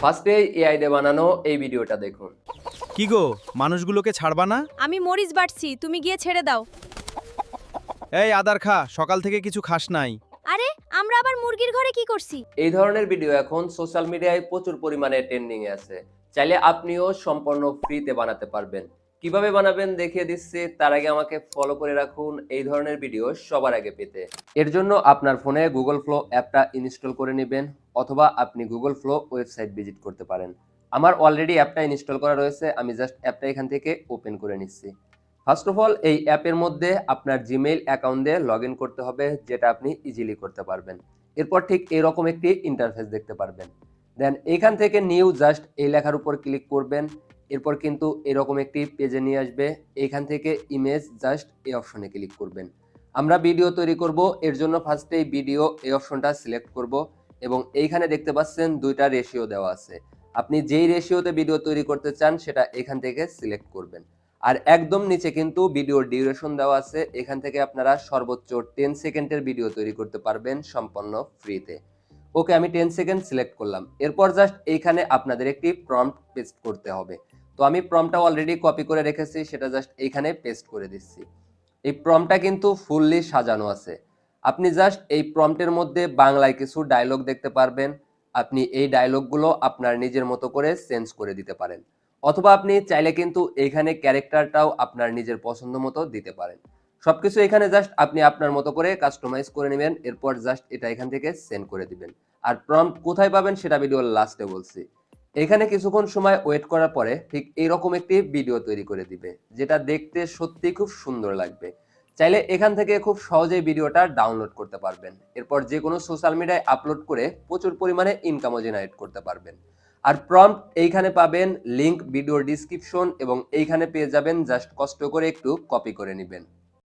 ফার্স্টে এআই দিয়ে বানানো এই ভিডিওটা দেখুন। কি গো, মানুষগুলোকে ছাড়বা না? আমি মরিচ বাটছি, তুমি গিয়ে ছেড়ে দাও। এই আদার খা, সকাল থেকে কিছু খাস নাই। আরে আমরা আবার মুরগির ঘরে কি করছি? এই ধরনের ভিডিও এখন সোশ্যাল মিডিয়ায় প্রচুর পরিমাণে ট্রেন্ডিং এ আছে। চাইলে আপনিও সম্পূর্ণ ফ্রিতে বানাতে পারবেন। কিভাবে বানাবেন দেখিয়ে দিচ্ছি, তার আগে আমাকে ফলো করে রাখুন এই ধরনের ভিডিও সবার আগে পেতে। এর জন্য আপনার ফোনে গুগল ফ্লো অ্যাপটা ইনস্টল করে নেবেন, অথবা আপনি গুগল ফ্লো ওয়েবসাইট ভিজিট করতে পারেন। আমার অলরেডি অ্যাপটা ইনস্টল করা রয়েছে, আমি জাস্ট অ্যাপটা এখান থেকে ওপেন করে নিচ্ছি। ফার্স্ট অফ অল এই অ্যাপের মধ্যে আপনার জিমেইল অ্যাকাউন্ট দিয়ে লগ ইন করতে হবে, যেটা আপনি ইজিলি করতে পারবেন। এরপর ঠিক এরকম একটি ইন্টারফেস দেখতে পারবেন। দেন এখান থেকে নিউ জাস্ট এই লেখার উপর ক্লিক করবেন। এরপর কিন্তু এরকম একটি পেজে নিয়ে আসবে। এখান থেকে ইমেজ জাস্ট এই অপশনে ক্লিক করবেন। আমরা ভিডিও তৈরি করব, এর জন্য ফার্স্টে এই ভিডিও এই অপশনটা সিলেক্ট করব এবং এইখানে দেখতে পাচ্ছেন দুইটা রেশিও দেওয়া আছে। আপনি যেই রেশিওতে ভিডিও তৈরি করতে চান সেটা এখান থেকে সিলেক্ট করবেন। আর একদম নিচে কিন্তু ভিডিওর ডিউরেশন দেওয়া আছে, এখান থেকে আপনারা সর্বোচ্চ 10 সেকেন্ডের ভিডিও তৈরি করতে পারবেন সম্পূর্ণ ফ্রিতে। ওকে, আমি 10 সেকেন্ড সিলেক্ট করলাম। এরপর জাস্ট এইখানে আপনাদের একটি প্রম্পট পেস্ট করতে হবে। তো আমি প্রম্পটটা অলরেডি কপি করে রেখেছি, সেটা জাস্ট এইখানে পেস্ট করে দিচ্ছি। এই প্রম্পটটা কিন্তু ফুললি সাজানো আছে। আপনি জাস্ট এই প্রম্পটের মধ্যে বাংলায় কিছু ডায়লগ দেখতে পারবেন। আপনি এই ডায়লগগুলো আপনার নিজের মতো করে চেঞ্জ করে দিতে পারেন, অথবা আপনি চাইলে কিন্তু এইখানে ক্যারেক্টারটাও আপনার নিজের পছন্দ মতো দিতে পারেন। সবকিছু এখানে জাস্ট আপনি আপনার মতো করে কাস্টমাইজ করে নেবেন। এরপর জাস্ট এটা এখান থেকে সেন্ড করে দিবেন। আর প্রম্পট কোথায় পাবেন সেটা ভিডিওর লাস্টে বলছি। এখানে কিছুক্ষণ সময় ওয়েট করার পরে ঠিক এইরকম একটি ভিডিও তৈরি করে দিবে, যেটা দেখতে সত্যি খুব সুন্দর লাগবে। চাইলে এখান থেকে খুব সহজেই ভিডিওটা ডাউনলোড করতে পারবেন। এরপর যে কোনো সোশ্যাল মিডিয়ায় আপলোড করে প্রচুর পরিমাণে ইনকামও জেনারেট করতে পারবেন। আর প্রম্পট এইখানে পাবেন, লিংক ভিডিওর ডিসক্রিপশন, এবং এইখানে পেয়ে যাবেন, জাস্ট কষ্ট করে একটু কপি করে নেবেন।